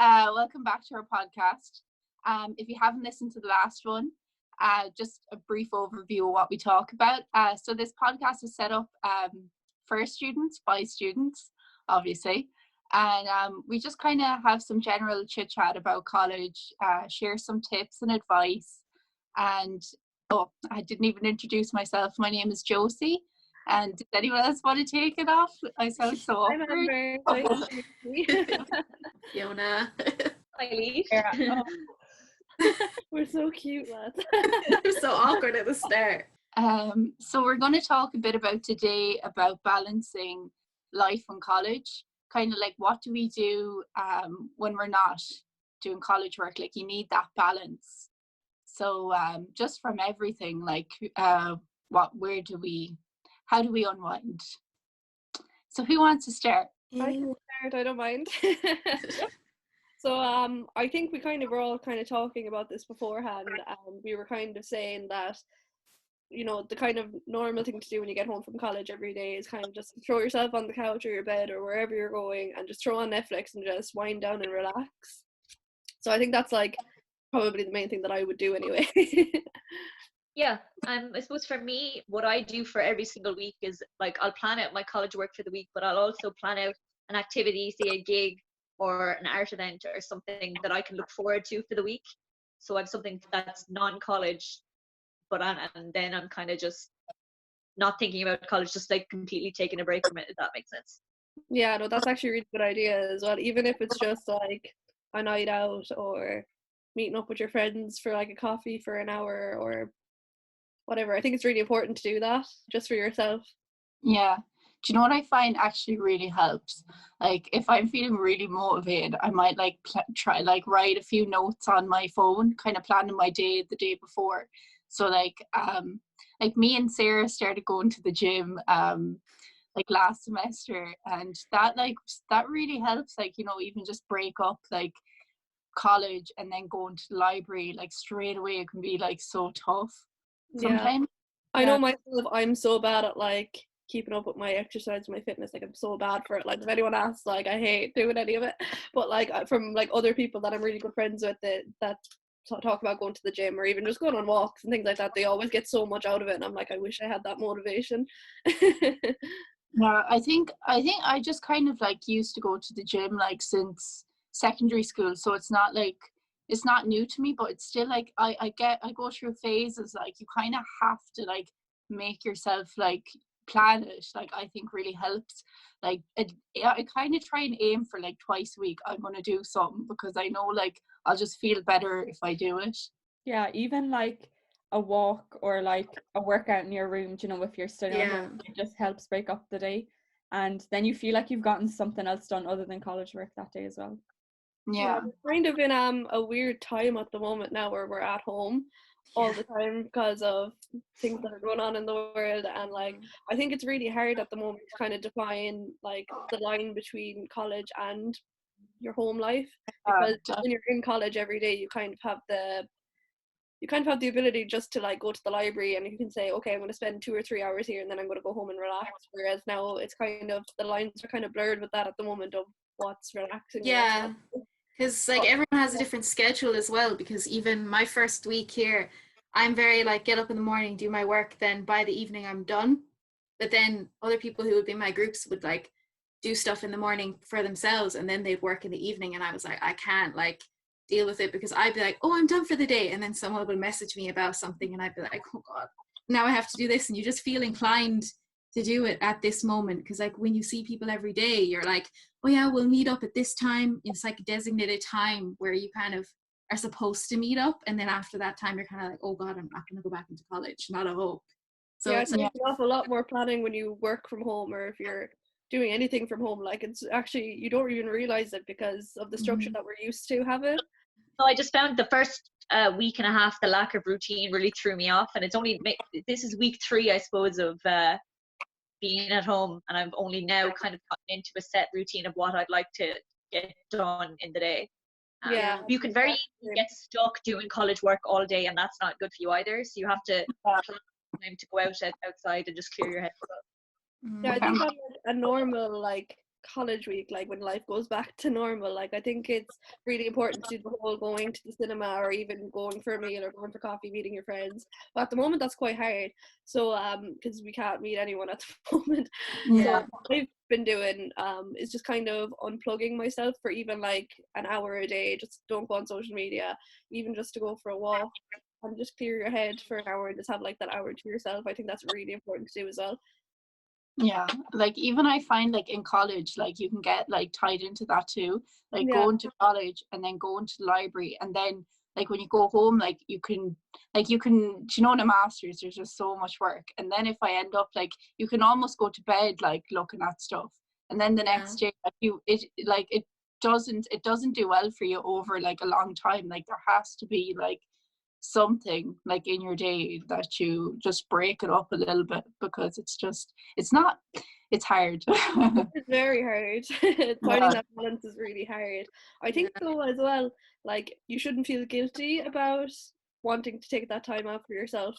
Welcome back to our podcast. If you haven't listened to the last one, just a brief overview of what we talk about. So this podcast is set up for students, by students, obviously. And we just kind of have some general chit chat about college, share some tips and advice. And I didn't even introduce myself. My name is Josie. And does anyone else want to take it off? I sound so awkward. Fiona. Eileen. We're so cute, lads. We're so awkward at the start. So we're going to talk a bit today about balancing life and college. Kind of like, what do we do when we're not doing college work? Like, you need that balance. So just from everything, like how do we unwind? So who wants to start? I can start, I don't mind. So I think we were all talking about this beforehand, and we were kind of saying that, you know, the kind of normal thing to do when you get home from college every day is kind of just throw yourself on the couch or your bed or wherever you're going and just throw on Netflix and just wind down and relax. So I think that's like probably the main thing that I would do anyway. Yeah, I suppose for me, what I do for every single week is like I'll plan out my college work for the week, but I'll also plan out an activity, say a gig or an art event or something that I can look forward to for the week. So I have something that's non-college, and then I'm kind of just not thinking about college, just like completely taking a break from it, if that makes sense. Yeah, no, that's actually a really good idea as well, even if it's just like a night out or meeting up with your friends for like a coffee for an hour or whatever. I think it's really important to do that just for yourself. Yeah. Do you know what I find actually really helps? Like, if I'm feeling really motivated, I might like try like write a few notes on my phone, kind of planning my day the day before. So like me and Sarah started going to the gym like last semester, and that really helps. Like, you know, even just break up like college and then going to the library like straight away, it can be like so tough sometimes. Yeah. I know myself, I'm so bad at like keeping up with my exercise, my fitness. Like, I'm so bad for it. Like, if anyone asks, like, I hate doing any of it. But like from like other people that I'm really good friends with that talk about going to the gym or even just going on walks and things like that, they always get so much out of it, and I'm like, I wish I had that motivation. Yeah, I think I just kind of like used to go to the gym like since secondary school, so it's not new to me, but it's still like I go through phases. Like, you kind of have to like make yourself like plan it. Like, I think really helps. Like, I kind of try and aim for like twice a week I'm gonna do something, because I know like I'll just feel better if I do it. Yeah, even like a walk or like a workout in your room, you know, if you're studying at home, it just helps break up the day, and then you feel like you've gotten something else done other than college work that day as well. Yeah, we're kind of in a weird time at the moment now where we're at home all the time because of things that are going on in the world, and like I think it's really hard at the moment to kind of define like the line between college and your home life, because when you're in college every day you kind of have the ability just to like go to the library and you can say, okay, I'm going to spend 2 or 3 hours here and then I'm going to go home and relax, whereas now it's kind of, the lines are kind of blurred with that at the moment of what's relaxing. Yeah, because like everyone has a different schedule as well, because even my first week here, I'm very like get up in the morning, do my work, then by the evening I'm done. But then other people who would be in my groups would like do stuff in the morning for themselves and then they'd work in the evening, and I was like, I can't like deal with it, because I'd be like, oh, I'm done for the day, and then someone would message me about something and I'd be like, oh god, now I have to do this. And you just feel inclined to do it at this moment, because like when you see people every day, you're like, oh yeah, we'll meet up at this time. It's like a designated time where you kind of are supposed to meet up, and then after that time you're kind of like, oh god, I'm not going to go back into college, not a hope. So yeah, it's an awful lot more planning when you work from home, or if you're doing anything from home. Like, it's actually, you don't even realize it because of the structure that we're used to having. So I just found the first week and a half, the lack of routine really threw me off, and this is week 3, I suppose, of being at home, and I've only now kind of gotten into a set routine of what I'd like to get done in the day. You can very easily get stuck doing college work all day, and that's not good for you either, so you have to plan time to go outside and just clear your head. Yeah, I think on a normal like college week, like when life goes back to normal, like I think it's really important to do the whole going to the cinema or even going for a meal or going for coffee, meeting your friends. But at the moment that's quite hard. So because we can't meet anyone at the moment. Yeah. So what I've been doing is just kind of unplugging myself for even like an hour a day. Just don't go on social media, even just to go for a walk and just clear your head for an hour and just have like that hour to yourself. I think that's really important to do as well. Yeah, like even I find like in college, like you can get like tied into that too, like Yeah. going to college and then going to the library, and then like when you go home, like you can in a master's there's just so much work, and then if I end up like you can almost go to bed like looking at stuff, and then the next day like it doesn't do well for you over like a long time. Like there has to be like something like in your day that you just break it up a little bit, because it's hard. It's very hard. Finding that balance is really hard. I think though as well, like you shouldn't feel guilty about wanting to take that time out for yourself.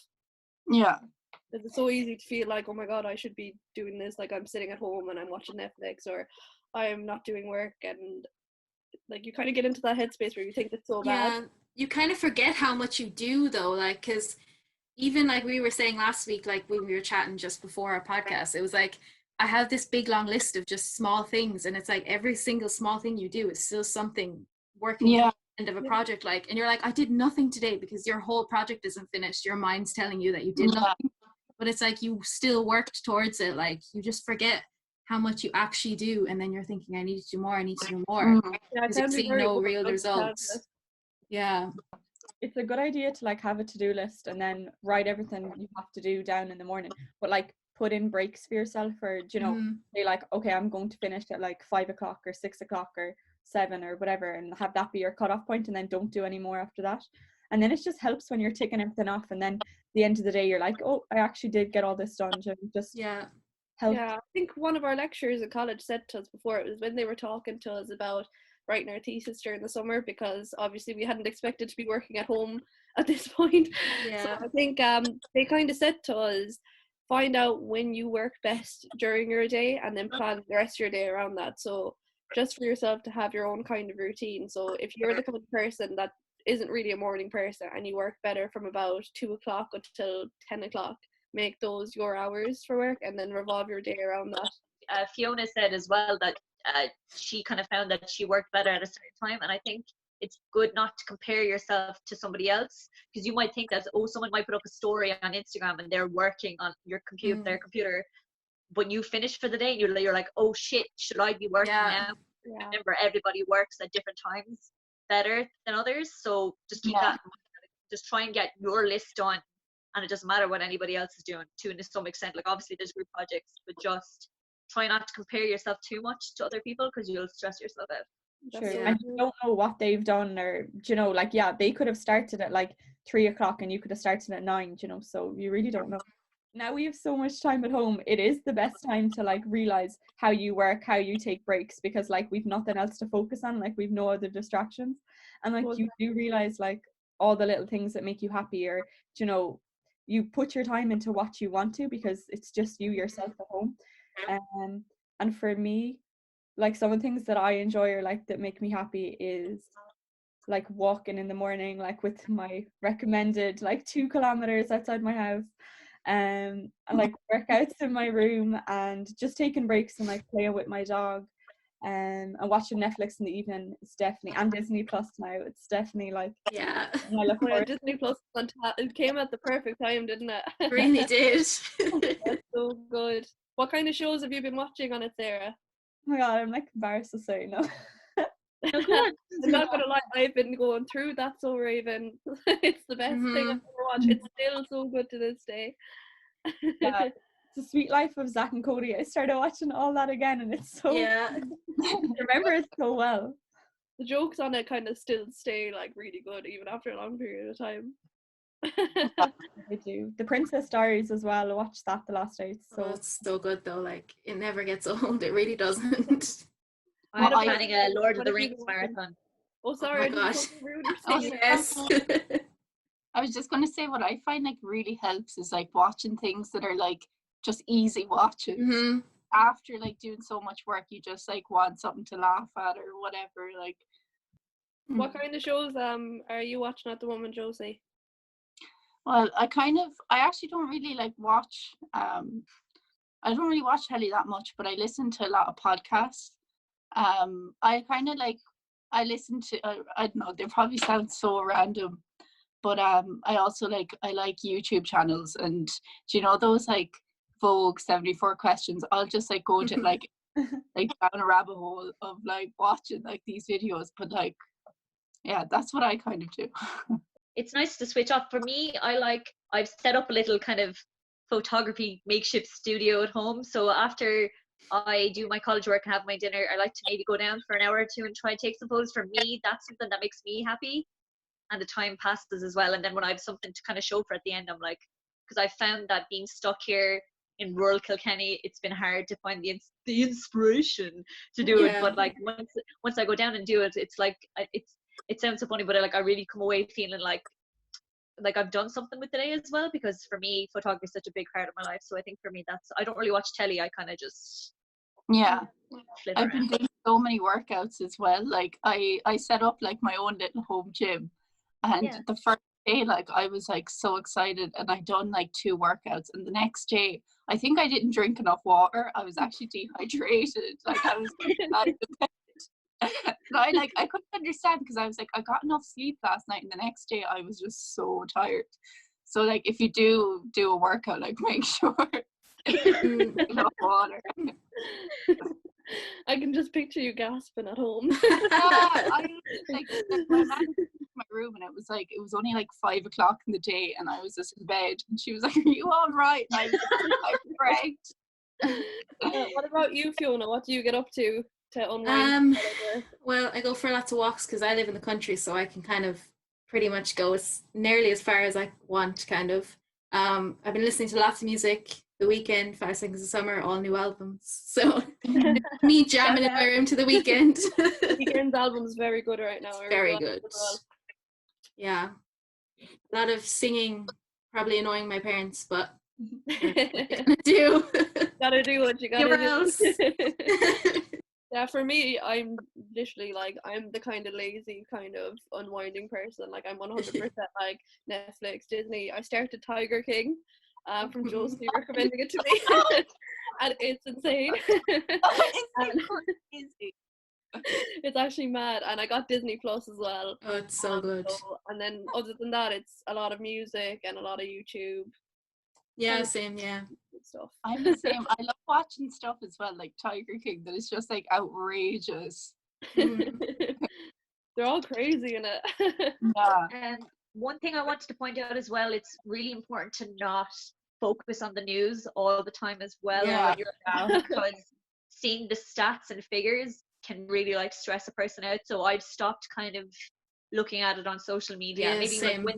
Yeah. Because it's so easy to feel like, oh my god, I should be doing this, like I'm sitting at home and I'm watching Netflix, or I'm not doing work, and like you kind of get into that headspace where you think it's so bad. You kind of forget how much you do though, like, because even like we were saying last week, like when we were chatting just before our podcast, it was like I have this big long list of just small things, and it's like every single small thing you do is still something working Yeah. to the end of a project, like, and you're like, I did nothing today because your whole project isn't finished. Your mind's telling you that you did nothing, but it's like you still worked towards it. Like you just forget how much you actually do, and then you're thinking, I need to do more, I need to do more, Yeah, because you see no real results. Yeah. It's a good idea to like have a to-do list and then write everything you have to do down in the morning, but like put in breaks for yourself, or say like, okay, I'm going to finish at like 5 o'clock or 6 o'clock or 7 or whatever, and have that be your cutoff point, and then don't do any more after that. And then it just helps when you're ticking everything off, and then the end of the day you're like, oh, I actually did get all this done. Just help. Yeah, I think one of our lecturers in college said to us before, it was when they were talking to us about writing our thesis during the summer, because obviously we hadn't expected to be working at home at this point. So I think they kind of said to us, find out when you work best during your day and then plan the rest of your day around that. So just for yourself to have your own kind of routine. So if you're the kind of person that isn't really a morning person and you work better from about 2 o'clock until 10 o'clock, make those your hours for work and then revolve your day around that. Fiona said as well that she kind of found that she worked better at a certain time, and I think it's good not to compare yourself to somebody else, because you might think that, oh, someone might put up a story on Instagram and they're working on their computer, but you finish for the day and you're like, oh shit, should I be working now? Remember, everybody works at different times better than others, so just keep that in mind. Just try and get your list done, and it doesn't matter what anybody else is doing to some extent. Like obviously there's group projects, but just try not to compare yourself too much to other people, because you'll stress yourself out. Sure. And you don't know what they've done, or like they could have started at like 3 o'clock and you could have started at 9, so you really don't know. Now we have so much time at home, it is the best time to like realize how you work, how you take breaks, because like we've nothing else to focus on, like we've no other distractions, and like you do realize like all the little things that make you happy, or you put your time into what you want to, because it's just you yourself at home. And for me, like some of the things that I enjoy or like that make me happy is like walking in the morning, like with my recommended like 2 kilometers outside my house, and like workouts in my room, and just taking breaks and like playing with my dog, and watching Netflix in the evening is definitely, and Disney Plus now, it's definitely like I look forward. Disney Plus, it came at the perfect time, didn't it? It really did. That's so good. What kind of shows have you been watching on it, Sarah? Oh my god, I'm like embarrassed to say no. I'm not gonna lie, I've been going through That's So Raven. It's the best thing I've ever watched. It's still so good to this day. Yeah, The Sweet Life of Zach and Cody. I started watching all that again, and it's so I remember it so well. The jokes on it kind of still stay like really good even after a long period of time. I do. The Princess Diaries as well. I watched that the last night. So it's so good though. Like it never gets old. It really doesn't. I'm planning a Lord of the Rings marathon. Oh, sorry. Oh my gosh. Yes. I was just going to say, what I find like really helps is like watching things that are like just easy watches. after like doing so much work, you just like want something to laugh at or whatever. Like, What kind of shows are you watching at the moment, Josie? well, I actually don't really like watch. I don't really watch telly that much, but I listen to a lot of podcasts. I kind of like, I listen to, I don't know, they probably sound so random, but I also I like YouTube channels, and do you know those like Vogue 74 questions? I'll just like go to like down a rabbit hole of like watching like these videos, but like, yeah, that's what I kind of do. It's nice to switch off. For me, I've set up a little kind of photography makeshift studio at home. So after I do my college work and have my dinner, I like to maybe go down for an hour or two and try and take some photos. For me, that's something that makes me happy, and the time passes as well. And then when I have something to kind of show for at the end, I'm like, because I found that being stuck here in rural Kilkenny, it's been hard to find the inspiration to do it. But like once I go down and do it, it's like it sounds so funny, but I really come away feeling like I've done something with the day as well, because for me photography is such a big part of my life. So I think for me I don't really watch telly. I kind of just I've been doing so many workouts as well. Like I set up like my own little home gym, and the first day like I was like so excited, and I done like 2 workouts, and the next day I think I didn't drink enough water. I was actually dehydrated. Like I was I couldn't understand, because I was like, I got enough sleep last night, and the next day I was just so tired. So like if you do a workout, like make sure enough water. I can just picture you gasping at home. I like my mom came to my room, and it was only like 5 o'clock in the day, and I was just in bed, and she was like, "Are you all right?" And I was like, "I'm great." What about you, Fiona? What do you get up to unwind? Well, I go for lots of walks because I live in the country, so I can kind of pretty much go nearly as far as I want, kind of. I've been listening to lots of music. The Weekend, 5 Seconds of Summer, all new albums. So me jamming in my room to The Weekend. Weekend's album is very good right now. Very good. Well. Yeah. A lot of singing, probably annoying my parents, but gotta do. Gotta do what you gotta do. Else. Yeah, for me, I'm literally like, I'm the kind of lazy, kind of unwinding person. Like, I'm 100% like Netflix, Disney. I started Tiger King from Josie recommending it to me. And it's insane. It's actually mad. And I got Disney Plus as well. Oh, it's so good. And then other than that, it's a lot of music and a lot of YouTube. Yeah, same, yeah. Stuff. I'm the same. I love watching stuff as well, like Tiger King, that is just like outrageous. They're all crazy in it. Yeah. And one thing I wanted to point out as well, it's really important to not focus on the news all the time as well. Yeah. Because seeing the stats and figures can really like stress a person out. So I've stopped kind of looking at it on social media. Yeah, maybe same. Like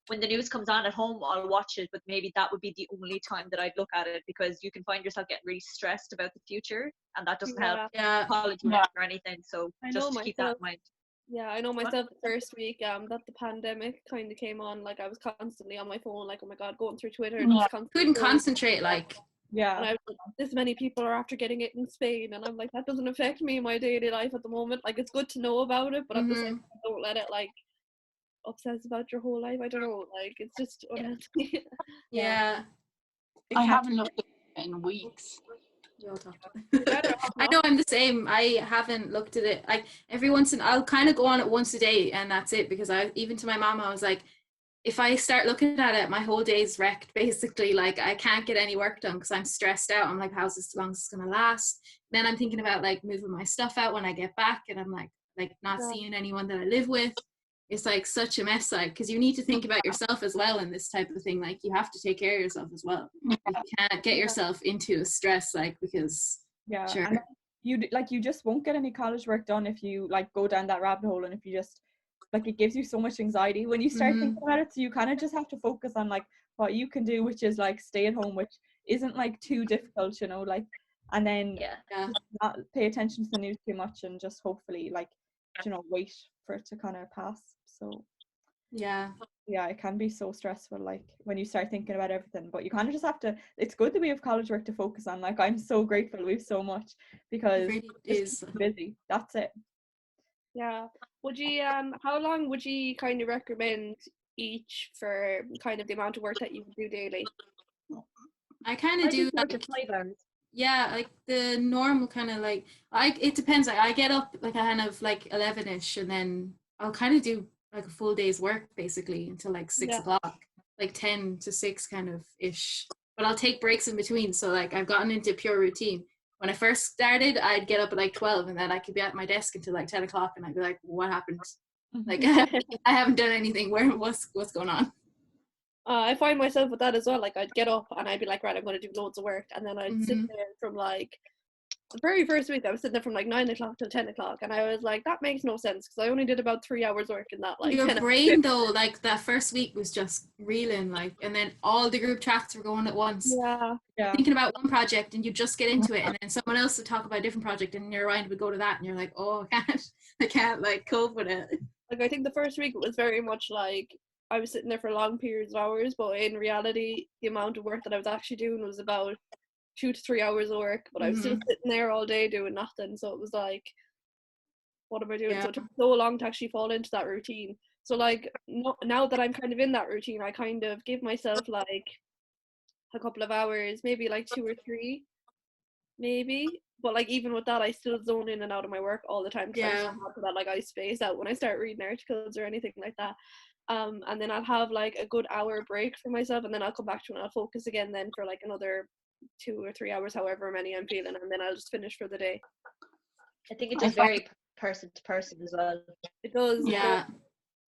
when the news comes on at home, I'll watch it, but maybe that would be the only time that I'd look at it, because you can find yourself getting really stressed about the future, and that doesn't help college or anything. So just keep that in mind. Yeah, I know myself the first week that the pandemic kind of came on, like I was constantly on my phone, like, oh my god, going through Twitter and just couldn't concentrate, like. Yeah. And I was like, this many people are after getting it in Spain, and I'm like, that doesn't affect me in my daily life at the moment. Like, it's good to know about it, but at the same time, don't let it like obsess about your whole life. I don't know, like, it's just unhealthy. Yeah. I haven't looked at it in weeks. I know, I'm the same. I haven't looked at it. Like I'll kind of go on it once a day, and that's it, because even to my mom, I was like, if I start looking at it, my whole day's wrecked basically. Like I can't get any work done because I'm stressed out. I'm like, how's this long this gonna last? Then I'm thinking about like moving my stuff out when I get back, and I'm like not seeing anyone that I live with. It's like such a mess, like, because you need to think about yourself as well in this type of thing. Like you have to take care of yourself as well. You can't get yourself into a stress, like, because sure. And you just won't get any college work done if you like go down that rabbit hole, and if you just like, it gives you so much anxiety when you start thinking about it. So you kind of just have to focus on like what you can do, which is like stay at home, which isn't like too difficult, you know, like, and then not pay attention to the news too much, and just hopefully like, you know, wait for it to kind of pass. So Yeah. Yeah, it can be so stressful, like when you start thinking about everything, but you kind of just have to, it's good that we have college work to focus on. Like I'm so grateful we have so much, It because really just is. keep busy, that's it. Yeah. Would you how long would you kind of recommend each for kind of the amount of work that you do daily? I kind of I do do 4 to like, 5 hours. yeah, like the normal kind of like, it depends. Like I get up like kind of like 11ish, and then I'll kind of do like a full day's work basically until like 6 Yeah. o'clock, like 10 to 6 kind of ish. But I'll take breaks in between. So like I've gotten into pure routine. When I first started, I'd get up at like 12, and then I could be at my desk until like 10 o'clock, and I'd be like, what happened? Like I haven't done anything. What's going on? I find myself with that as well. Like I'd get up and I'd be like, right, I'm going to do loads of work, and then I'd sit Mhm. there from like the very first week. I was sitting there from like 9 o'clock till 10 o'clock, and I was like, that makes no sense because I only did about 3 hours work in that. Like Your 10 brain though, like that first week was just reeling, like, and then all the group chats were going at once, Yeah. Yeah, thinking about one project, and you just get into it, and then someone else would talk about a different project, and your mind would go to that, and you're like, oh, I can't like cope with it. Like I think the first week it was very much like I was sitting there for long periods of hours, but in reality, the amount of work that I was actually doing was about 2 to 3 hours of work. But I was still sitting there all day doing nothing. So it was like, what am I doing? Yeah. So it took so long to actually fall into that routine. So like now that I'm kind of in that routine, I kind of give myself like a couple of hours, maybe like 2 or 3, maybe. But like even with that, I still zone in and out of my work all the time because I'm so Yeah. happy that like I space out when I start reading articles or anything like that. And then I'll have like a good hour break for myself, and then I'll come back to it and I'll focus again then for like another 2 or 3 hours, however many I'm feeling, and then I'll just finish for the day. I think it I does find- vary person to person as well. It does, Yeah.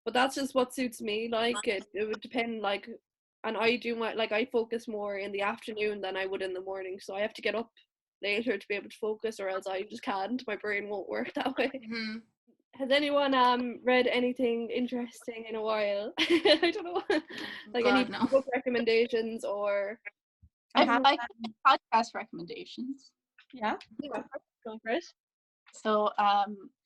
but that's just what suits me. Like it would depend. Like, and I do my like I focus more in the afternoon than I would in the morning, so I have to get up later to be able to focus, or else I just can't. My brain won't work that way. Mhm. Has anyone read anything interesting in a while? I don't know, like any God, no. book recommendations or I I've have like podcast recommendations. yeah. Go for it. So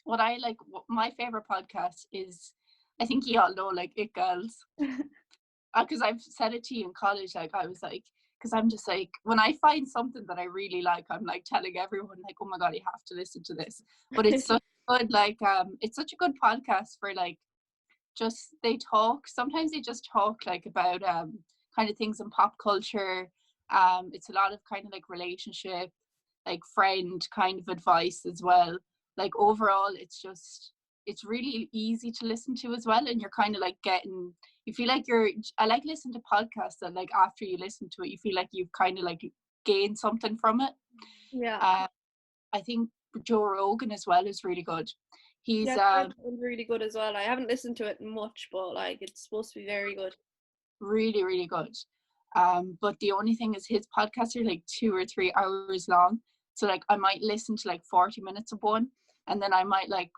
what I like, my favorite podcast is, I think you all know, like It Girls, because I've said it to you in college. Like I was like, because I'm just like, when I find something that I really like, I'm like telling everyone like, oh my god, you have to listen to this. But it's such good, like it's such a good podcast for like, just they talk. Sometimes they just talk like about kind of things in pop culture. It's a lot of kind of like relationship, like friend kind of advice as well. Like overall, it's really easy to listen to as well, and you're kind of like getting, you feel like I like listening to podcasts that like after you listen to it you feel like you've kind of like gained something from it. yeah. I think Joe Rogan as well is really good. He's Yeah, that one's really good as well. I haven't listened to it much, but like it's supposed to be very good. really, really good. But the only thing is his podcasts are like 2 or 3 hours long. So like I might listen to like 40 minutes of one, and then I might like,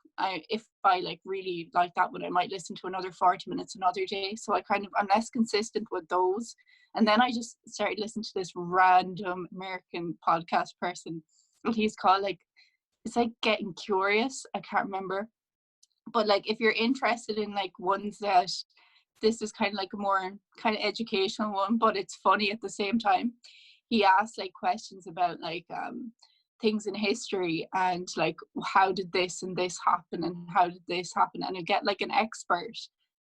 if I like really like that one, I might listen to another 40 minutes another day. So I'm less consistent with those. And then I just started listening to this random American podcast person. What he's called, like, it's like Getting Curious. I can't remember. But like if you're interested in like ones that, this is kind of like a more kind of educational one, but it's funny at the same time. He asks like questions about like things in history, and like how did this and this happen, and how did this happen, and you get like an expert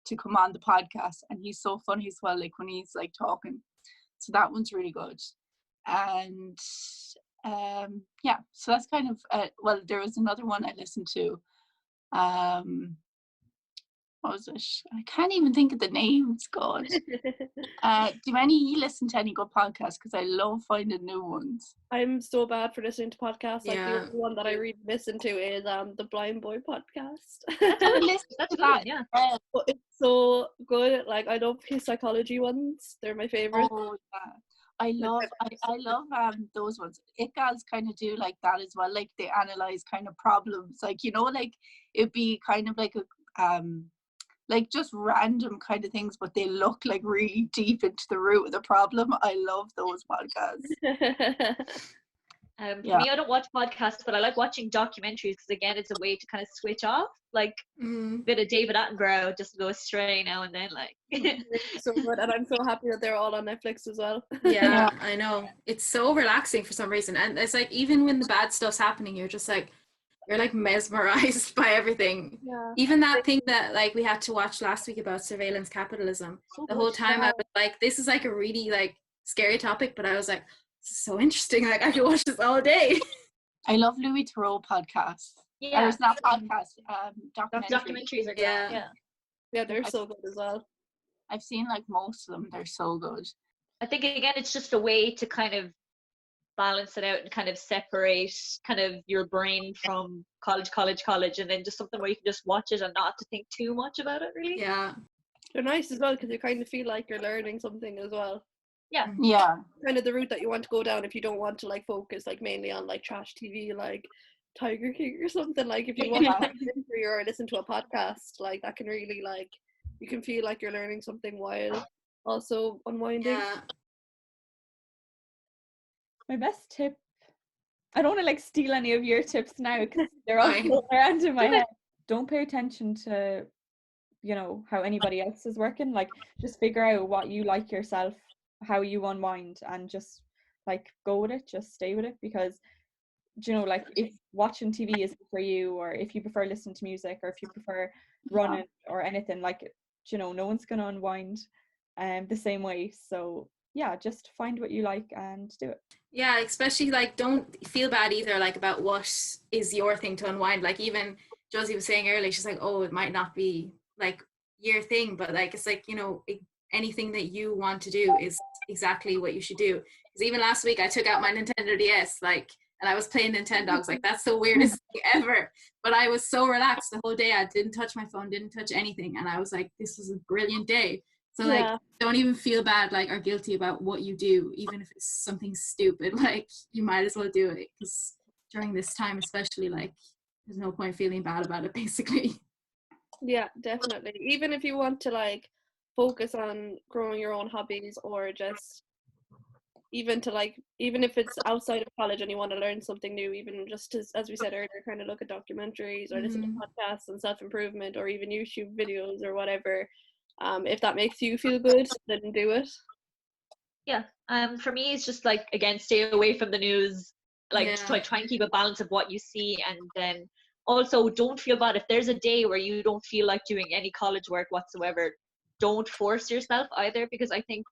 to come on the podcast, and he's so funny as well, like when he's like talking. So that one's really good. And yeah, so that's kind of well, there was another one I listened to. What was it? I can't even think of the name. It's God. Do any you listen to any good podcasts? Because I love finding new ones. I'm so bad for listening to podcasts. Like the Yeah. only one that I really listen to is the Blind Boy podcast. I would listen That's to good, that. yeah. But it's so good. Like I love his psychology ones. They're my favorite. Oh yeah. I love those ones. It guys kind of do like that as well. Like they analyze kind of problems. Like, you know, like it'd be kind of like a like just random kind of things, but they look like really deep into the root of the problem. I love those podcasts. For me, I don't watch podcasts, but I like watching documentaries because again, it's a way to kind of switch off. Like a bit of David Attenborough, just go astray now and then. Like So good, and I'm so happy that they're all on Netflix as well. Yeah, I know. It's so relaxing for some reason, and it's like even when the bad stuff's happening, you're like mesmerized by everything. Yeah. Even that thing that like we had to watch last week about surveillance capitalism. The whole time I was like, this is like a really like scary topic, but I was like, this is so interesting. Like I could watch this all day. I love Louis Theroux podcasts. yeah, It's not podcasts, documentaries. documentaries are good. Yeah. Yeah, they're so good as well. I've seen like most of them. They're so good. I think again, it's just a way to kind of balance it out and kind of separate kind of your brain from college, and then just something where you can just watch it and not have to think too much about it, really. Yeah. They're nice as well because you kind of feel like you're learning something as well. Yeah. Kind of the route that you want to go down if you don't want to like focus like mainly on like trash TV like Tiger King or something. Like if you want to documentary or listen to a podcast, like that can really like you can feel like you're learning something while also unwinding. Yeah. My best tip, I don't want to like steal any of your tips now because they're all floating around in my head. Don't pay attention to, you know, how anybody else is working. Like just figure out what you like yourself, how you unwind, and just like go with it, just stay with it, because you know, like if watching TV isn't for you, or if you prefer listening to music, or if you prefer running or anything, like, you know, no one's gonna unwind the same way. So yeah, just find what you like and do it. Yeah, especially like don't feel bad either like about what is your thing to unwind. Like even Josie was saying earlier, she's like, oh, it might not be like your thing, but like it's like, you know, anything that you want to do is exactly what you should do. Because even last week I took out my Nintendo DS like and I was playing Nintendogs. Like that's the weirdest thing ever, but I was so relaxed the whole day. I didn't touch my phone, didn't touch anything, and I was like, this was a brilliant day. So like don't even feel bad like or guilty about what you do, even if it's something stupid. Like you might as well do it, because during this time especially, like there's no point feeling bad about it basically. Yeah, definitely. Even if you want to like focus on growing your own hobbies, or just even if it's outside of college and you want to learn something new, even just as we said earlier, kind of look at documentaries or listen to podcasts on self-improvement or even YouTube videos or whatever. If that makes you feel good, then do it. Yeah. For me, it's just like, again, stay away from the news. Like try and keep a balance of what you see, and then also don't feel bad if there's a day where you don't feel like doing any college work whatsoever. Don't force yourself either, because I think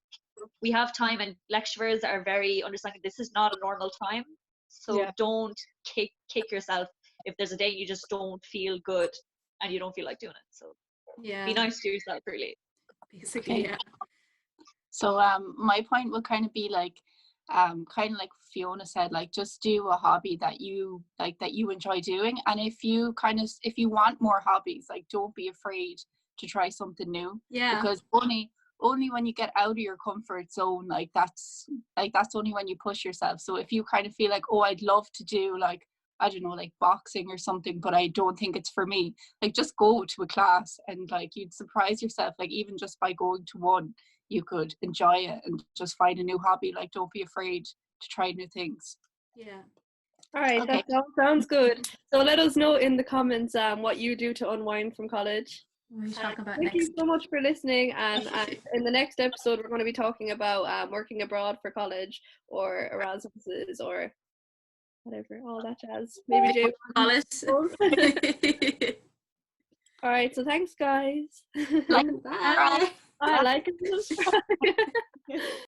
we have time and lecturers are very understanding. This is not a normal time, so don't kick yourself if there's a day you just don't feel good and you don't feel like doing it. So be nice to yourself, really. Basically, yeah. So my point would kind of be like kind of like Fiona said, like just do a hobby that you like, that you enjoy doing, and if you want more hobbies, like don't be afraid to try something new. Because only when you get out of your comfort zone, like that's only when you push yourself. So if you kind of feel like, oh, I'd love to do like, I don't know, like boxing or something, but I don't think it's for me, like just go to a class and like you'd surprise yourself. Like even just by going to one, you could enjoy it and just find a new hobby. Like don't be afraid to try new things. All right, Okay. that sounds good. So let us know in the comments what you do to unwind from college. What are we talking about Thank next? you so much for listening, and in the next episode we're going to be talking about working abroad for college, or Erasmuses, or whatever, all that jazz. Maybe Jay. All right, so thanks guys. Bye. I like it.